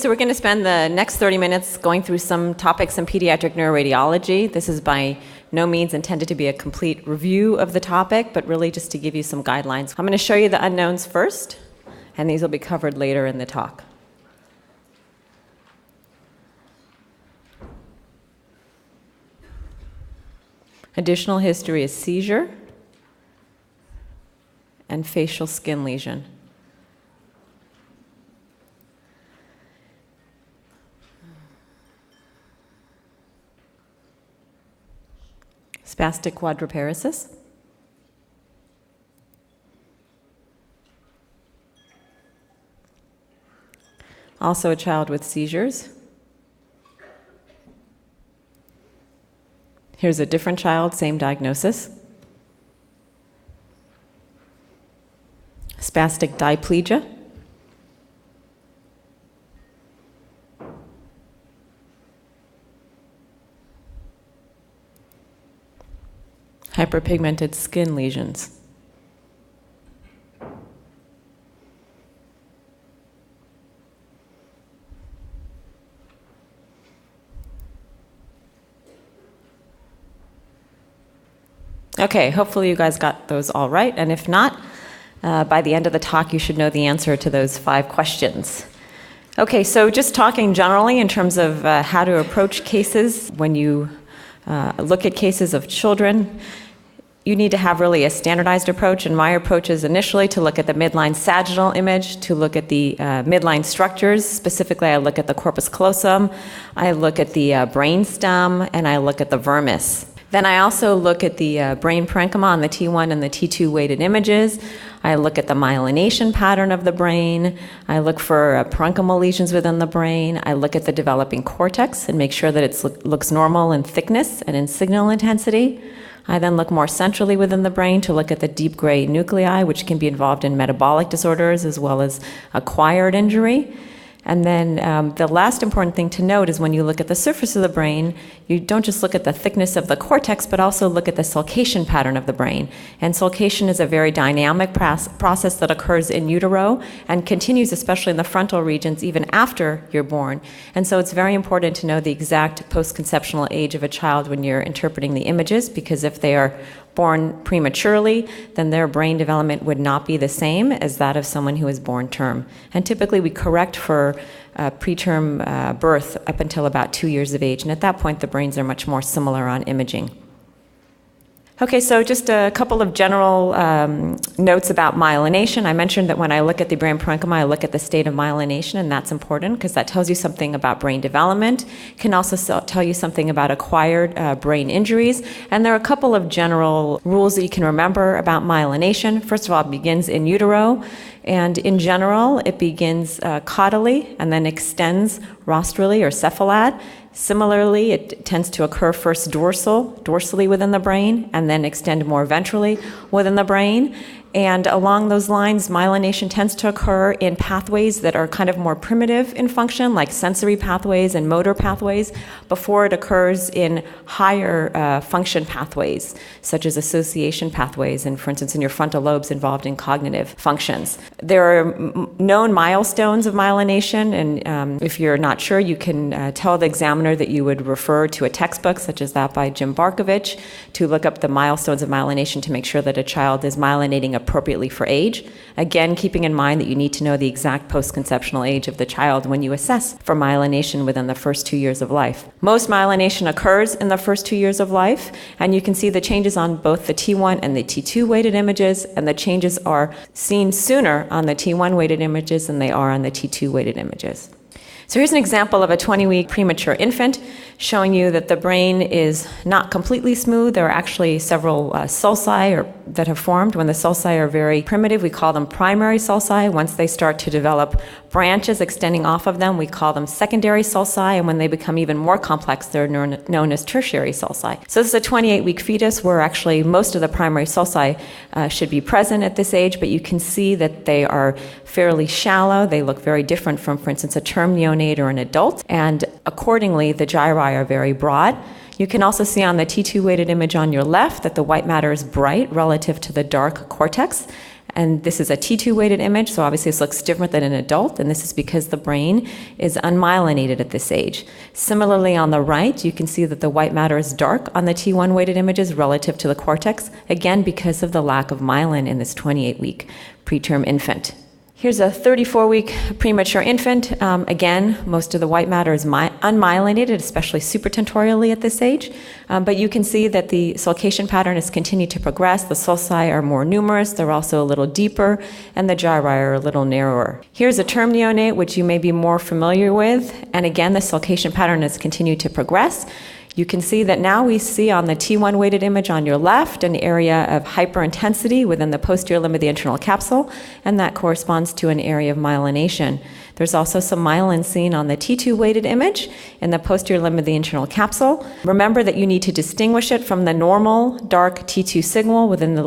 So we're going to spend the next 30 minutes going through some topics in pediatric neuroradiology. This is by no means intended to be a complete review of the topic, but really just to give you some guidelines. I'm going to show you the unknowns first, and these will be covered later in the talk. Additional history is seizure and facial skin lesion. Spastic quadriparesis. Also a child with seizures. Here's a different child, same diagnosis. Spastic diplegia. Hyperpigmented skin lesions. Okay, hopefully you guys got those all right, and if not, by the end of the talk you should know the answer to those 5 questions. Okay, so just talking generally in terms of how to approach cases when you look at cases of children, you need to have really a standardized approach, and my approach is initially to look at the midline sagittal image, to look at the midline structures. Specifically, I look at the corpus callosum, I look at the brain stem, and I look at the vermis. Then I also look at the brain parenchyma on the T1 and the T2 weighted images. I look at the myelination pattern of the brain. I look for parenchymal lesions within the brain. I look at the developing cortex and make sure that it looks normal in thickness and in signal intensity. I then look more centrally within the brain to look at the deep gray nuclei, which can be involved in metabolic disorders as well as acquired injury. And then the last important thing to note is when you look at the surface of the brain, you don't just look at the thickness of the cortex, but also look at the sulcation pattern of the brain. And sulcation is a very dynamic process that occurs in utero and continues, especially in the frontal regions, even after you're born. And so it's very important to know the exact post-conceptional age of a child when you're interpreting the images, because if they are born prematurely, then their brain development would not be the same as that of someone who is born term. And typically we correct for preterm birth up until about 2 years of age, and at that point the brains are much more similar on imaging. Okay, so just a couple of general notes about myelination. I mentioned that when I look at the brain parenchyma, I look at the state of myelination, and that's important because that tells you something about brain development. It can also tell you something about acquired brain injuries. And there are a couple of general rules that you can remember about myelination. First of all, it begins in utero, and in general, it begins caudally and then extends rostrally or cephalad. Similarly, it tends to occur first dorsally within the brain, and then extend more ventrally within the brain. And along those lines, myelination tends to occur in pathways that are kind of more primitive in function, like sensory pathways and motor pathways, before it occurs in higher function pathways, such as association pathways, and for instance, in your frontal lobes involved in cognitive functions. There are known milestones of myelination, and if you're not sure, you can tell the examiner that you would refer to a textbook, such as that by Jim Barkovich, to look up the milestones of myelination to make sure that a child is myelinating appropriately for age. Again, keeping in mind that you need to know the exact post-conceptional age of the child when you assess for myelination within the first 2 years of life. Most myelination occurs in the first 2 years of life, and you can see the changes on both the T1 and the T2 weighted images, and the changes are seen sooner on the T1 weighted images than they are on the T2 weighted images. So here's an example of a 20-week premature infant showing you that the brain is not completely smooth. There are actually several sulci that have formed. When the sulci are very primitive, we call them primary sulci. Once they start to develop branches extending off of them, we call them secondary sulci. And when they become even more complex, they're known as tertiary sulci. So this is a 28-week fetus where actually most of the primary sulci should be present at this age, but you can see that they are fairly shallow. They look very different from, for instance, a term neonate or an adult. And accordingly, the gyri are very broad. You can also see on the T2 weighted image on your left that the white matter is bright relative to the dark cortex. And this is a T2 weighted image, so obviously this looks different than an adult, and this is because the brain is unmyelinated at this age. Similarly, on the right, you can see that the white matter is dark on the T1 weighted images relative to the cortex, again because of the lack of myelin in this 28-week preterm infant. Here's a 34-week premature infant. Again, most of the white matter is unmyelinated, especially supratentorially at this age. But you can see that the sulcation pattern has continued to progress. The sulci are more numerous. They're also a little deeper, and the gyri are a little narrower. Here's a term neonate, which you may be more familiar with. And again, the sulcation pattern has continued to progress. You can see that now we see on the T1 weighted image on your left an area of hyperintensity within the posterior limb of the internal capsule, and that corresponds to an area of myelination. There's also some myelin seen on the T2 weighted image in the posterior limb of the internal capsule. Remember that you need to distinguish it from the normal dark T2 signal within the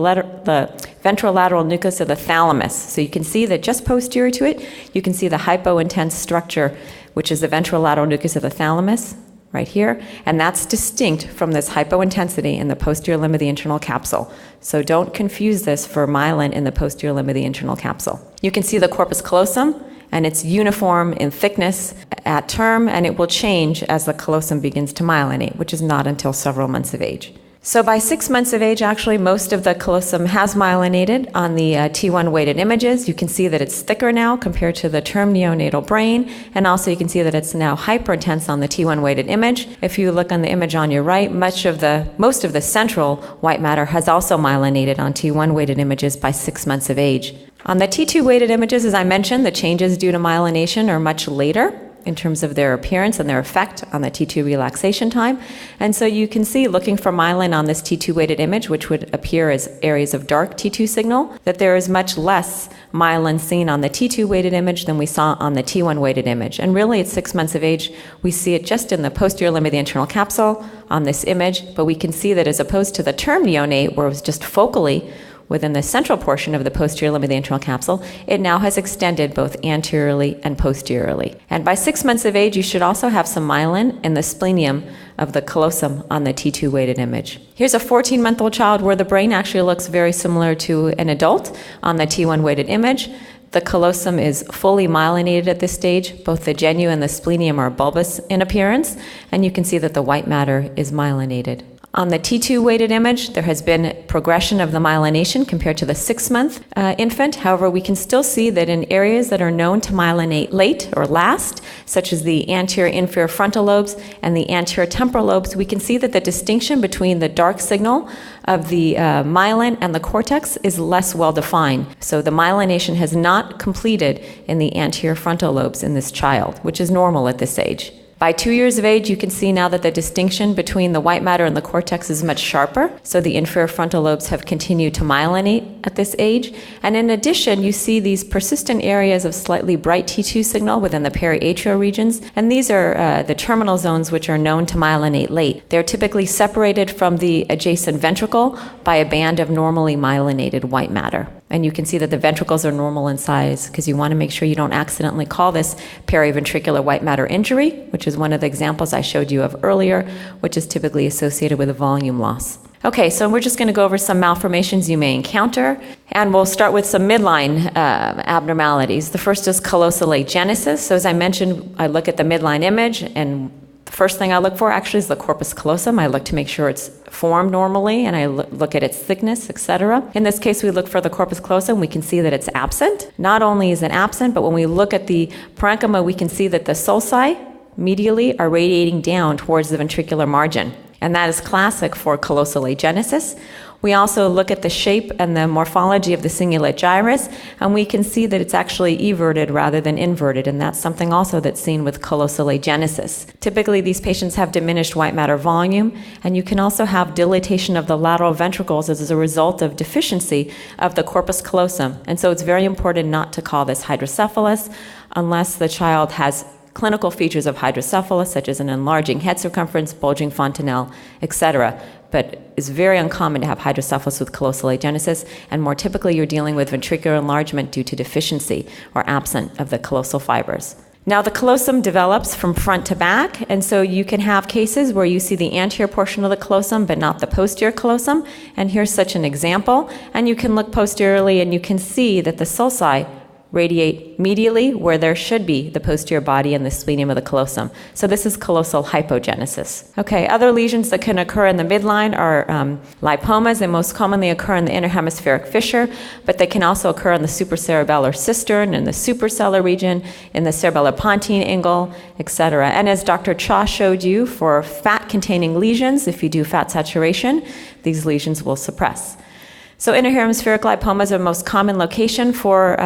ventrolateral nucleus of the thalamus. So you can see that just posterior to it, you can see the hypointense structure, which is the ventrolateral nucleus of the thalamus, right here, and that's distinct from this hypointensity in the posterior limb of the internal capsule. So don't confuse this for myelin in the posterior limb of the internal capsule. You can see the corpus callosum, and it's uniform in thickness at term, and it will change as the callosum begins to myelinate, which is not until several months of age. So by 6 months of age, actually, most of the callosum has myelinated on the T1 weighted images. You can see that it's thicker now compared to the term neonatal brain, and also you can see that it's now hyperintense on the T1 weighted image. If you look on the image on your right, most of the central white matter has also myelinated on T1 weighted images by 6 months of age. On the T2 weighted images, as I mentioned, the changes due to myelination are much later in terms of their appearance and their effect on the T2 relaxation time. And so you can see, looking for myelin on this T2 weighted image, which would appear as areas of dark T2 signal, that there is much less myelin seen on the T2 weighted image than we saw on the T1 weighted image. And really at 6 months of age, we see it just in the posterior limb of the internal capsule on this image, but we can see that as opposed to the term neonate, where it was just focally within the central portion of the posterior limb of the internal capsule, it now has extended both anteriorly and posteriorly. And by 6 months of age, you should also have some myelin in the splenium of the callosum on the T2 weighted image. Here's a 14-month-old child where the brain actually looks very similar to an adult on the T1 weighted image. The callosum is fully myelinated at this stage. Both the genu and the splenium are bulbous in appearance, and you can see that the white matter is myelinated. On the T2 weighted image, there has been progression of the myelination compared to the 6-month infant. However, we can still see that in areas that are known to myelinate late or last, such as the anterior inferior frontal lobes and the anterior temporal lobes, we can see that the distinction between the dark signal of the myelin and the cortex is less well defined. So the myelination has not completed in the anterior frontal lobes in this child, which is normal at this age. By 2 years of age, you can see now that the distinction between the white matter and the cortex is much sharper, so the inferior frontal lobes have continued to myelinate at this age. And in addition, you see these persistent areas of slightly bright T2 signal within the periatrial regions, and these are the terminal zones which are known to myelinate late. They're typically separated from the adjacent ventricle by a band of normally myelinated white matter. And you can see that the ventricles are normal in size because you want to make sure you don't accidentally call this periventricular white matter injury, which is one of the examples I showed you of earlier, which is typically associated with a volume loss. Okay, so we're just going to go over some malformations you may encounter, and we'll start with some midline abnormalities. The first is callosal agenesis. So as I mentioned, I look at the midline image, and the first thing I look for actually is the corpus callosum. I look to make sure it's formed normally, and I look at its thickness, etc. In this case, we look for the corpus callosum. We can see that it's absent. Not only is it absent, but when we look at the parenchyma, we can see that the sulci medially are radiating down towards the ventricular margin, and that is classic for callosal agenesis. We also look at the shape and the morphology of the cingulate gyrus, and we can see that it's actually everted rather than inverted, and that's something also that's seen with callosal agenesis. Typically, these patients have diminished white matter volume, and you can also have dilatation of the lateral ventricles as a result of deficiency of the corpus callosum. And so it's very important not to call this hydrocephalus unless the child has clinical features of hydrocephalus, such as an enlarging head circumference, bulging fontanelle, etc. But it's very uncommon to have hydrocephalus with callosal agenesis, and more typically you're dealing with ventricular enlargement due to deficiency or absent of the callosal fibers. Now the callosum develops from front to back, and so you can have cases where you see the anterior portion of the callosum but not the posterior callosum, and here's such an example. And you can look posteriorly and you can see that the sulci radiate medially where there should be the posterior body and the splenium of the callosum. So this is callosal hypogenesis. Okay, other lesions that can occur in the midline are lipomas. They most commonly occur in the interhemispheric fissure, but they can also occur in the supracerebellar cistern, in the suprasellar region, in the cerebellar pontine angle, etc. And as Dr. Cha showed you, for fat-containing lesions, if you do fat saturation, these lesions will suppress. So interhemispheric lipomas are the most common location for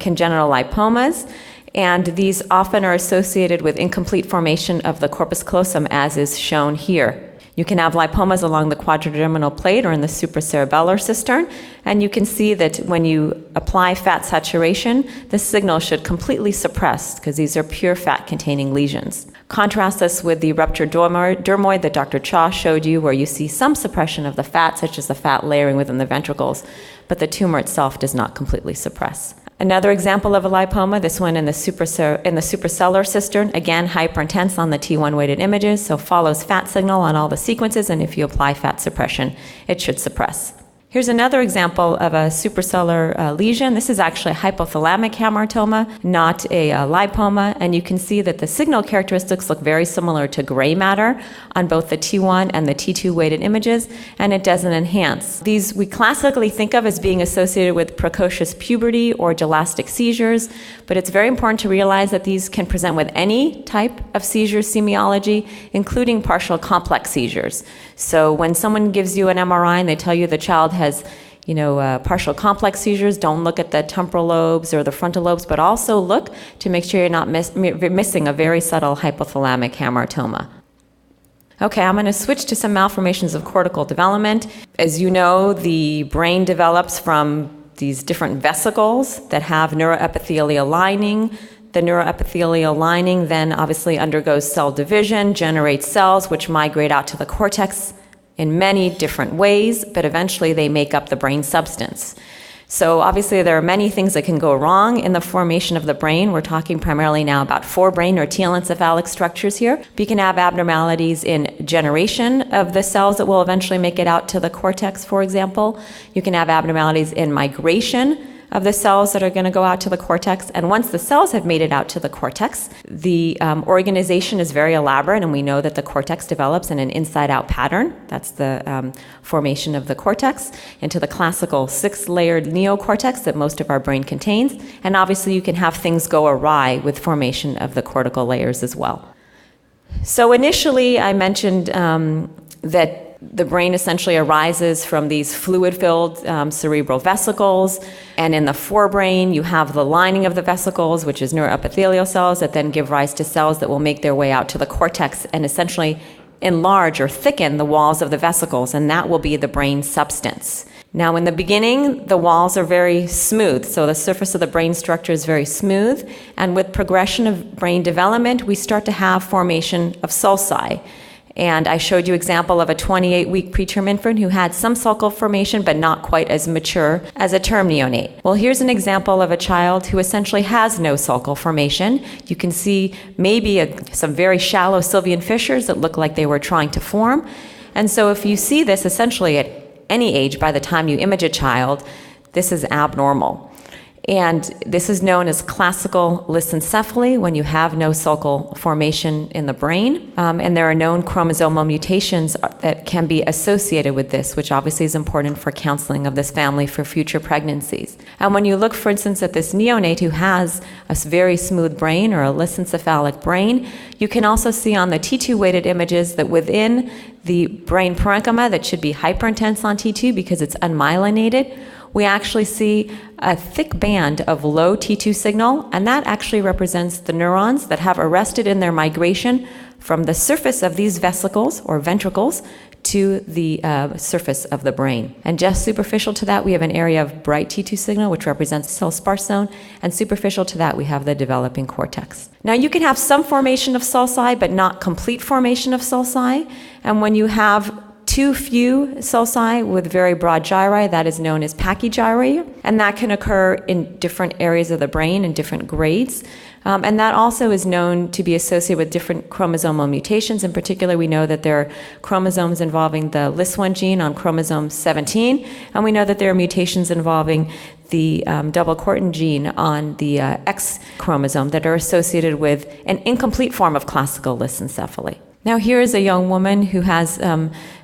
congenital lipomas, and these often are associated with incomplete formation of the corpus callosum, as is shown here. You can have lipomas along the quadrigeminal plate or in the supracerebellar cistern, and you can see that when you apply fat saturation, the signal should completely suppress because these are pure fat-containing lesions. Contrast this with the ruptured dermoid that Dr. Cha showed you, where you see some suppression of the fat, such as the fat layering within the ventricles, but the tumor itself does not completely suppress. Another example of a lipoma, this one in the suprasellar cistern, again hyperintense on the T1 weighted images, so follows fat signal on all the sequences, and if you apply fat suppression, it should suppress. Here's another example of a suprasellar lesion. This is actually a hypothalamic hamartoma, not a lipoma, and you can see that the signal characteristics look very similar to gray matter on both the T1 and the T2 weighted images, and it doesn't enhance. These we classically think of as being associated with precocious puberty or gelastic seizures, but it's very important to realize that these can present with any type of seizure semiology, including partial complex seizures. So when someone gives you an MRI and they tell you the child has, partial complex seizures, don't look at the temporal lobes or the frontal lobes, but also look to make sure you're not missing a very subtle hypothalamic hamartoma. Okay, I'm going to switch to some malformations of cortical development. As you know, the brain develops from these different vesicles that have neuroepithelial lining. The neuroepithelial lining then obviously undergoes cell division, generates cells which migrate out to the cortex in many different ways, but eventually they make up the brain substance. So obviously there are many things that can go wrong in the formation of the brain. We're talking primarily now about forebrain or telencephalic structures here. But you can have abnormalities in generation of the cells that will eventually make it out to the cortex, for example. You can have abnormalities in migration of the cells that are going to go out to the cortex. And once the cells have made it out to the cortex, the organization is very elaborate, and we know that the cortex develops in an inside-out pattern. That's the formation of the cortex into the classical 6-layered neocortex that most of our brain contains. And obviously you can have things go awry with formation of the cortical layers as well. So initially I mentioned that the brain essentially arises from these fluid-filled cerebral vesicles, and in the forebrain you have the lining of the vesicles, which is neuroepithelial cells that then give rise to cells that will make their way out to the cortex and essentially enlarge or thicken the walls of the vesicles, and that will be the brain substance. Now in the beginning, the walls are very smooth, so the surface of the brain structure is very smooth, and with progression of brain development, we start to have formation of sulci. And I showed you an example of a 28-week preterm infant who had some sulcal formation but not quite as mature as a term neonate. Well, here's an example of a child who essentially has no sulcal formation. You can see maybe some very shallow sylvian fissures that look like they were trying to form. And so if you see this essentially at any age by the time you image a child, this is abnormal. And this is known as classical Lissencephaly, when you have no sulcal formation in the brain. And there are known chromosomal mutations that can be associated with this, which obviously is important for counseling of this family for future pregnancies. And when you look, for instance, at this neonate who has a very smooth brain or a lissencephalic brain, you can also see on the T2 weighted images that within the brain parenchyma that should be hyperintense on T2 because it's unmyelinated, we actually see a thick band of low T2 signal, and that actually represents the neurons that have arrested in their migration from the surface of these vesicles or ventricles to the surface of the brain. And just superficial to that, we have an area of bright T2 signal, which represents cell sparse zone, and superficial to that, we have the developing cortex. Now, you can have some formation of sulci, but not complete formation of sulci, and when you have too few sulci with very broad gyri, that is known as pachygyria, and that can occur in different areas of the brain in different grades. And that also is known to be associated with different chromosomal mutations. In particular, we know that there are chromosomes involving the LIS1 gene on chromosome 17, and we know that there are mutations involving the double cortin gene on the X chromosome that are associated with an incomplete form of classical Lissencephaly. Now here is a young woman who has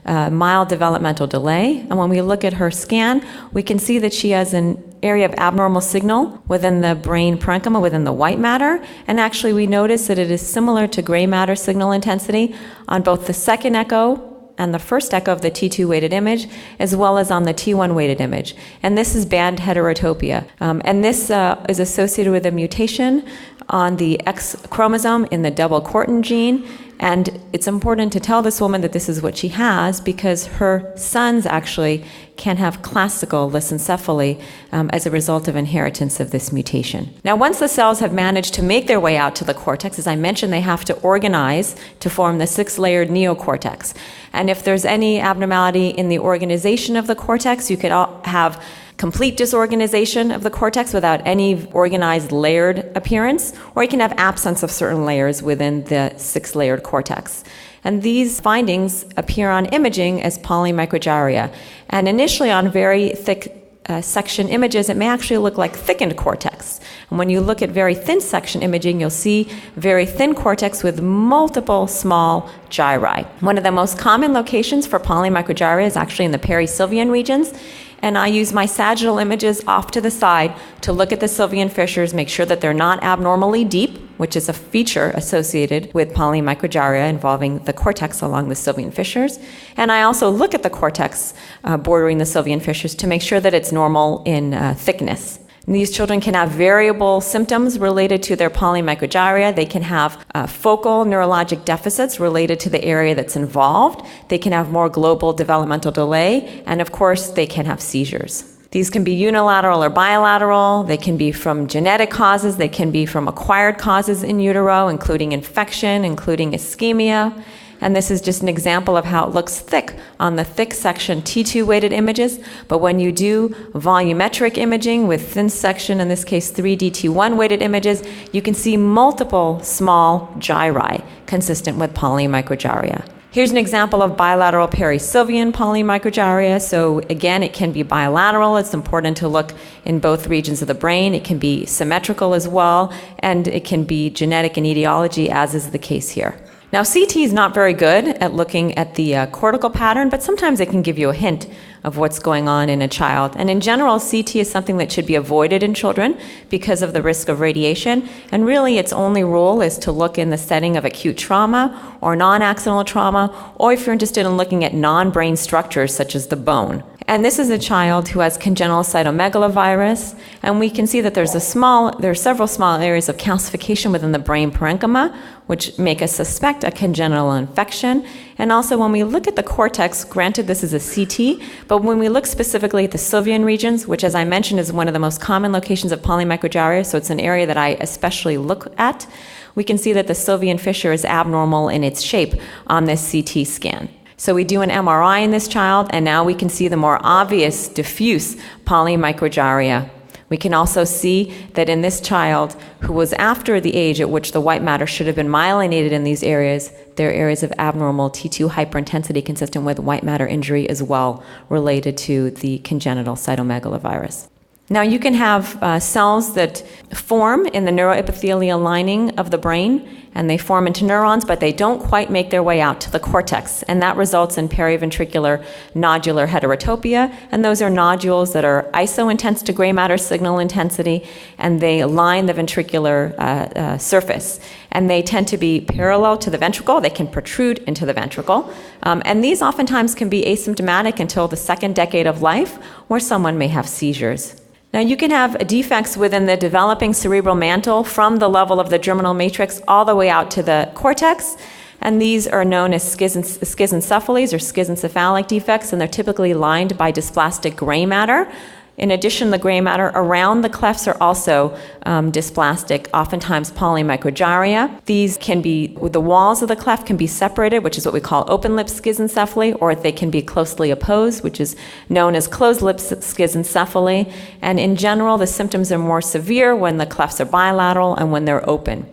mild developmental delay, and when we look at her scan, we can see that she has an area of abnormal signal within the brain parenchyma, within the white matter, and actually we notice that it is similar to gray matter signal intensity on both the second echo and the first echo of the T2 weighted image, as well as on the T1 weighted image. And this is band heterotopia. And this is associated with a mutation on the X chromosome in the double cortin gene. And it's important to tell this woman that this is what she has because her sons actually can have classical Lissencephaly as a result of inheritance of this mutation. Now, once the cells have managed to make their way out to the cortex, as I mentioned, they have to organize to form the 6-layered neocortex. And if there's any abnormality in the organization of the cortex, you could have complete disorganization of the cortex without any organized layered appearance, or you can have absence of certain layers within the 6-layered cortex. And these findings appear on imaging as polymicrogyria. And initially on very thick section images, it may actually look like thickened cortex. And when you look at very thin section imaging, you'll see very thin cortex with multiple small gyri. One of the most common locations for polymicrogyria is actually in the Perisylvian regions. And I use my sagittal images off to the side to look at the Sylvian fissures, make sure that they're not abnormally deep, which is a feature associated with polymicrogyria involving the cortex along the Sylvian fissures. And I also look at the cortex bordering the Sylvian fissures to make sure that it's normal in thickness. And these children can have variable symptoms related to their polymicrogyria. They can have focal neurologic deficits related to the area that's involved. They can have more global developmental delay. And of course, they can have seizures. These can be unilateral or bilateral. They can be from genetic causes. They can be from acquired causes in utero, including infection, including ischemia. And this is just an example of how it looks thick on the thick section T2 weighted images. But when you do volumetric imaging with thin section, in this case 3D T1 weighted images, you can see multiple small gyri consistent with polymicrogyria. Here's an example of bilateral Perisylvian polymicrogyria. So again, it can be bilateral. It's important to look in both regions of the brain. It can be symmetrical as well, and it can be genetic and etiology, as is the case here. Now, CT is not very good at looking at the cortical pattern, but sometimes it can give you a hint of what's going on in a child. And in general, CT is something that should be avoided in children because of the risk of radiation. And really, its only role is to look in the setting of acute trauma or non-accidental trauma, or if you're interested in looking at non-brain structures such as the bone. And this is a child who has congenital cytomegalovirus, and we can see that there are several small areas of calcification within the brain parenchyma, which make us suspect a congenital infection. And also when we look at the cortex, granted this is a CT, but when we look specifically at the Sylvian regions, which as I mentioned is one of the most common locations of polymicrogyria, so it's an area that I especially look at, we can see that the Sylvian fissure is abnormal in its shape on this CT scan. So we do an MRI in this child, and now we can see the more obvious diffuse polymicrogyria. We can also see that in this child, who was after the age at which the white matter should have been myelinated in these areas, there are areas of abnormal T2 hyperintensity consistent with white matter injury as well, related to the congenital cytomegalovirus. Now, you can have cells that form in the neuroepithelial lining of the brain, and they form into neurons, but they don't quite make their way out to the cortex, and that results in periventricular nodular heterotopia, and those are nodules that are iso-intense to gray matter signal intensity, and they line the ventricular surface, and they tend to be parallel to the ventricle. They can protrude into the ventricle, and these oftentimes can be asymptomatic until the second decade of life, where someone may have seizures. Now, you can have defects within the developing cerebral mantle from the level of the germinal matrix all the way out to the cortex, and these are known as schizencephalies or schizencephalic defects, and they're typically lined by dysplastic gray matter. In addition, the gray matter around the clefts are also dysplastic, oftentimes polymicrogyria. These can be, the walls of the cleft can be separated, which is what we call open lip schizencephaly, or they can be closely opposed, which is known as closed lip schizencephaly. And in general, the symptoms are more severe when the clefts are bilateral and when they're open.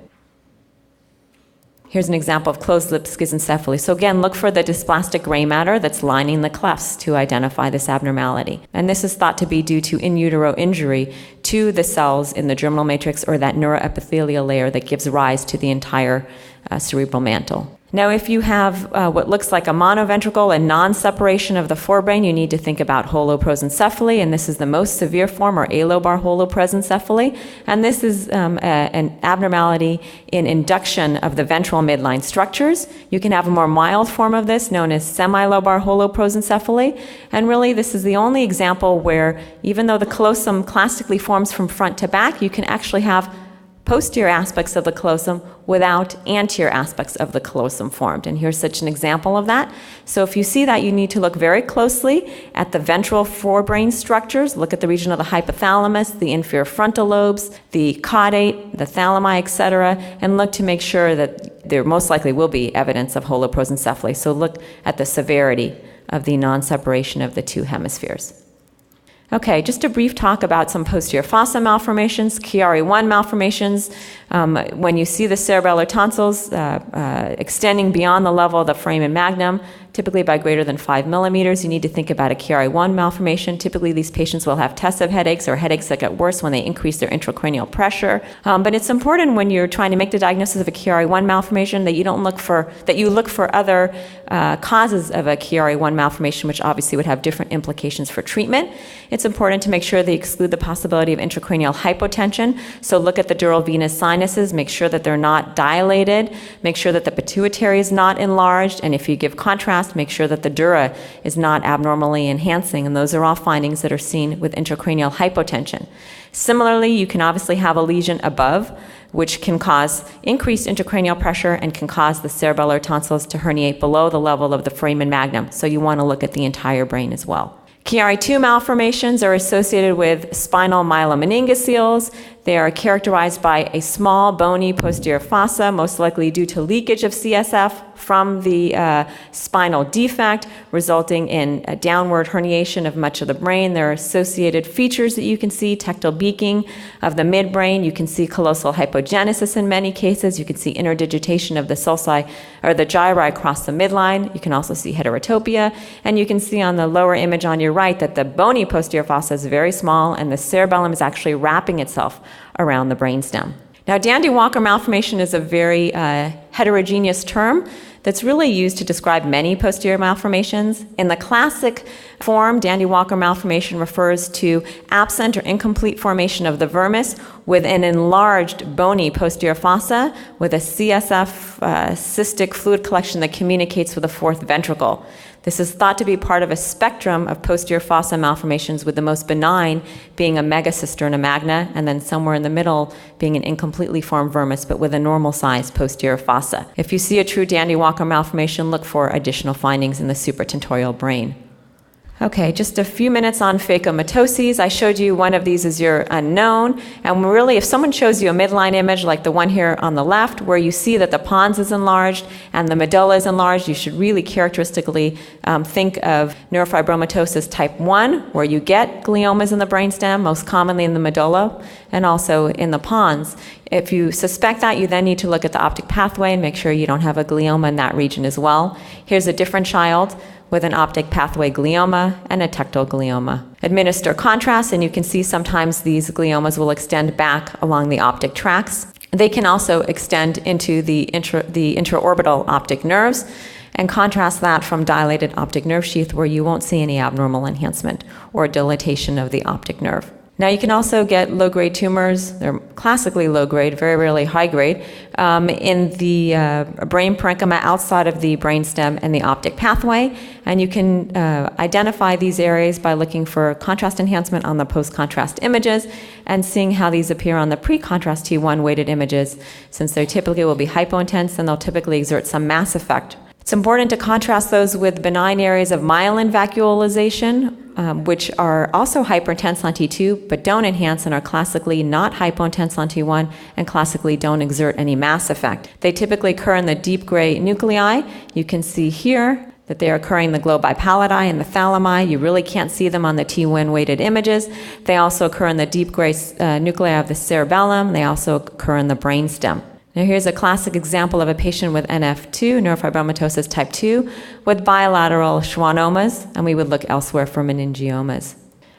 Here's an example of closed lip schizencephaly. So again, look for the dysplastic gray matter that's lining the clefts to identify this abnormality. And this is thought to be due to in utero injury to the cells in the germinal matrix or that neuroepithelial layer that gives rise to the entire cerebral mantle. Now, if you have what looks like a monoventricle and non-separation of the forebrain, you need to think about holoprosencephaly, and this is the most severe form, or Alobar holoprosencephaly. And this is an abnormality in induction of the ventral midline structures. You can have a more mild form of this, known as Semilobar Holoprosencephaly. And really, this is the only example where, even though the callosum classically forms from front to back, you can actually have posterior aspects of the callosum without anterior aspects of the callosum formed. And here's such an example of that. So if you see that, you need to look very closely at the ventral forebrain structures. Look at the region of the hypothalamus, the inferior frontal lobes, the caudate, the thalami, etc., and look to make sure that there most likely will be evidence of holoprosencephaly. So look at the severity of the non-separation of the two hemispheres. Okay, just a brief talk about some posterior fossa malformations, Chiari-1 malformations. When you see the cerebellar tonsils extending beyond the level of the foramen magnum, typically by greater than 5 millimeters, you need to think about a Chiari-1 malformation. Typically, these patients will have tussive headaches or headaches that get worse when they increase their intracranial pressure. But it's important when you're trying to make the diagnosis of a Chiari-1 malformation that you look for other causes of a Chiari-1 malformation, which obviously would have different implications for treatment. It's important to make sure they exclude the possibility of intracranial hypotension. So look at the dural venous sinuses, make sure that they're not dilated, make sure that the pituitary is not enlarged, and if you give contrast, make sure that the dura is not abnormally enhancing, and those are all findings that are seen with intracranial hypotension. Similarly, you can obviously have a lesion above, which can cause increased intracranial pressure and can cause the cerebellar tonsils to herniate below the level of the foramen magnum, so you want to look at the entire brain as well. Chiari-2 malformations are associated with spinal myelomeningocele. They are characterized by a small bony posterior fossa, most likely due to leakage of CSF from the spinal defect, resulting in a downward herniation of much of the brain. There are associated features that you can see, tectal beaking of the midbrain. You can see callosal hypogenesis in many cases. You can see interdigitation of the sulci or the gyri across the midline. You can also see heterotopia. And you can see on the lower image on your right that the bony posterior fossa is very small and the cerebellum is actually wrapping itself around the brainstem. Now, Dandy-Walker malformation is a very heterogeneous term that's really used to describe many posterior malformations. In the classic form, Dandy-Walker malformation refers to absent or incomplete formation of the vermis with an enlarged bony posterior fossa with a CSF cystic fluid collection that communicates with the fourth ventricle. This is thought to be part of a spectrum of posterior fossa malformations, with the most benign being a megacisterna magna, and then somewhere in the middle being an incompletely formed vermis, but with a normal-sized posterior fossa. If you see a true Dandy-Walker malformation, look for additional findings in the supratentorial brain. Okay, just a few minutes on phacomatoses. I showed you one of these as your unknown, and really if someone shows you a midline image like the one here on the left where you see that the pons is enlarged and the medulla is enlarged, you should really characteristically think of neurofibromatosis type 1, where you get gliomas in the brainstem, most commonly in the medulla and also in the pons. If you suspect that, you then need to look at the optic pathway and make sure you don't have a glioma in that region as well. Here's a different child with an optic pathway glioma and a tectal glioma. Administer contrast, and you can see sometimes these gliomas will extend back along the optic tracts. They can also extend into the intraorbital optic nerves, and contrast that from dilated optic nerve sheath where you won't see any abnormal enhancement or dilatation of the optic nerve. Now, you can also get low-grade tumors. They're classically low-grade, very rarely high-grade, in the brain parenchyma outside of the brainstem and the optic pathway. And you can identify these areas by looking for contrast enhancement on the post-contrast images and seeing how these appear on the pre-contrast T1 weighted images. Since they typically will be hypointense, and they'll typically exert some mass effect. It's important to contrast those with benign areas of myelin vacuolization which are also hyperintense on T2, but don't enhance and are classically not hypointense on T1 and classically don't exert any mass effect. They typically occur in the deep gray nuclei. You can see here that they are occurring in the globi pallidi and the thalami. You really can't see them on the T1 weighted images. They also occur in the deep gray nuclei of the cerebellum. They also occur in the brainstem. Now here's a classic example of a patient with NF2, neurofibromatosis type 2, with bilateral schwannomas, and we would look elsewhere for meningiomas.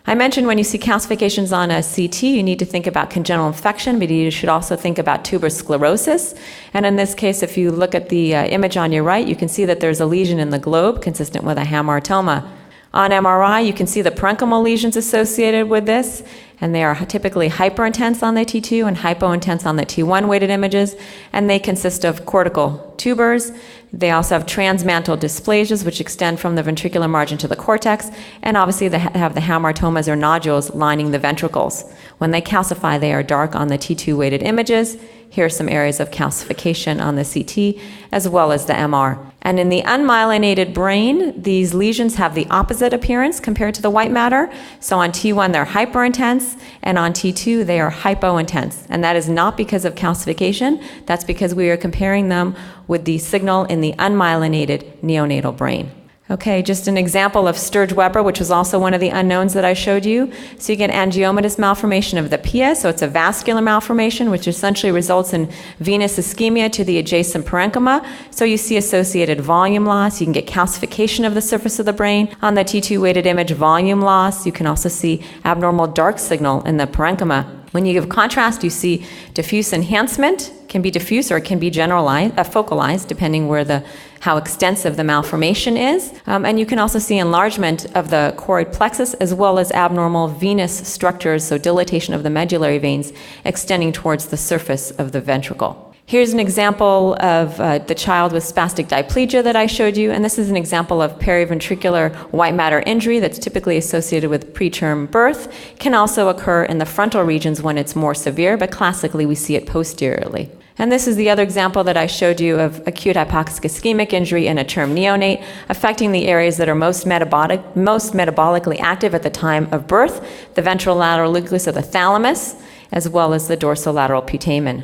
I mentioned when you see calcifications on a CT, you need to think about congenital infection, but you should also think about tuberous sclerosis. And in this case, if you look at the image on your right, you can see that there's a lesion in the globe consistent with a hamartoma. On MRI, you can see the parenchymal lesions associated with this, and they are typically hyperintense on the T2 and hypointense on the T1 weighted images, and they consist of cortical tubers. They also have transmantle dysplasias, which extend from the ventricular margin to the cortex, and obviously they have the hamartomas or nodules lining the ventricles. When they calcify, they are dark on the T2 weighted images. Here are some areas of calcification on the CT, as well as the MR. And in the unmyelinated brain, these lesions have the opposite appearance compared to the white matter. So on T1, they're hyperintense, and on T2, they are hypointense. And that is not because of calcification. That's because we are comparing them with the signal in the unmyelinated neonatal brain. Okay, just an example of Sturge-Weber, which was also one of the unknowns that I showed you. So you get angiomatous malformation of the pia, so it's a vascular malformation, which essentially results in venous ischemia to the adjacent parenchyma. So you see associated volume loss. You can get calcification of the surface of the brain. On the T2 weighted image, volume loss. You can also see abnormal dark signal in the parenchyma. When you give contrast, you see diffuse enhancement. Can be diffuse or it can be generalized, focalized, depending where how extensive the malformation is. And you can also see enlargement of the choroid plexus as well as abnormal venous structures, so dilatation of the medullary veins extending towards the surface of the ventricle. Here's an example of the child with spastic diplegia that I showed you, and this is an example of periventricular white matter injury that's typically associated with preterm birth. Can also occur in the frontal regions when it's more severe, but classically we see it posteriorly. And this is the other example that I showed you of acute hypoxic ischemic injury in a term neonate, affecting the areas that are most metabolically active at the time of birth, the ventrolateral nucleus of the thalamus, as well as the dorsolateral putamen.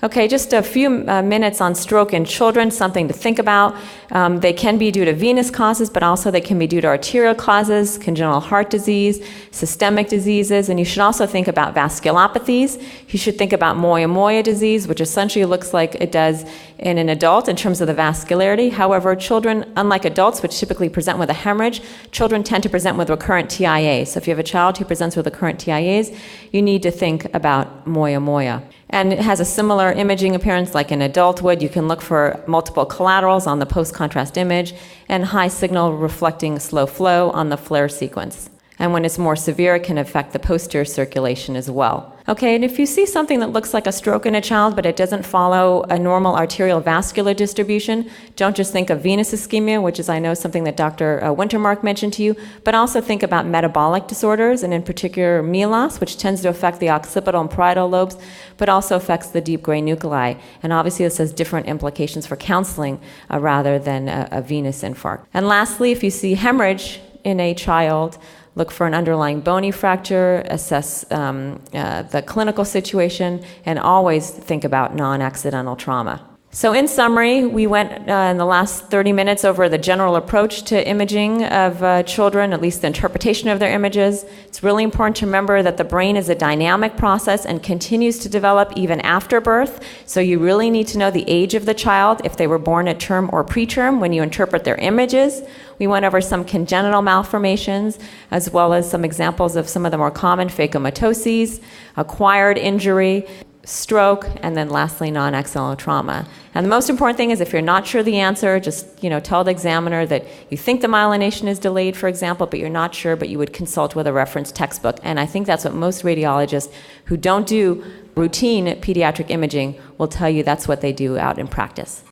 Okay, just a few minutes on stroke in children, something to think about. They can be due to venous causes, but also they can be due to arterial causes, congenital heart disease, systemic diseases, and you should also think about vasculopathies. You should think about moya-moya disease, which essentially looks like it does in an adult in terms of the vascularity. However, children, unlike adults, which typically present with a hemorrhage, children tend to present with recurrent TIA. So if you have a child who presents with recurrent TIAs, you need to think about moya-moya. And it has a similar imaging appearance like an adult would. You can look for multiple collaterals on the post-contrast image and high signal reflecting slow flow on the flare sequence. And when it's more severe, it can affect the posterior circulation as well. Okay, and if you see something that looks like a stroke in a child, but it doesn't follow a normal arterial vascular distribution, don't just think of venous ischemia, which is, I know, something that Dr. Wintermark mentioned to you, but also think about metabolic disorders, and in particular MELAS, which tends to affect the occipital and parietal lobes, but also affects the deep gray nuclei. And obviously this has different implications for counseling rather than a venous infarct. And lastly, if you see hemorrhage in a child, look for an underlying bony fracture, assess the clinical situation, and always think about non-accidental trauma. So in summary, we went in the last 30 minutes over the general approach to imaging of children, at least the interpretation of their images. It's really important to remember that the brain is a dynamic process and continues to develop even after birth. So you really need to know the age of the child, if they were born at term or preterm, when you interpret their images. We went over some congenital malformations, as well as some examples of some of the more common phacomatoses, acquired injury, stroke, and then lastly, non-accidental trauma. And the most important thing is if you're not sure the answer, just tell the examiner that you think the myelination is delayed, for example, but you're not sure, but you would consult with a reference textbook. And I think that's what most radiologists who don't do routine pediatric imaging will tell you that's what they do out in practice.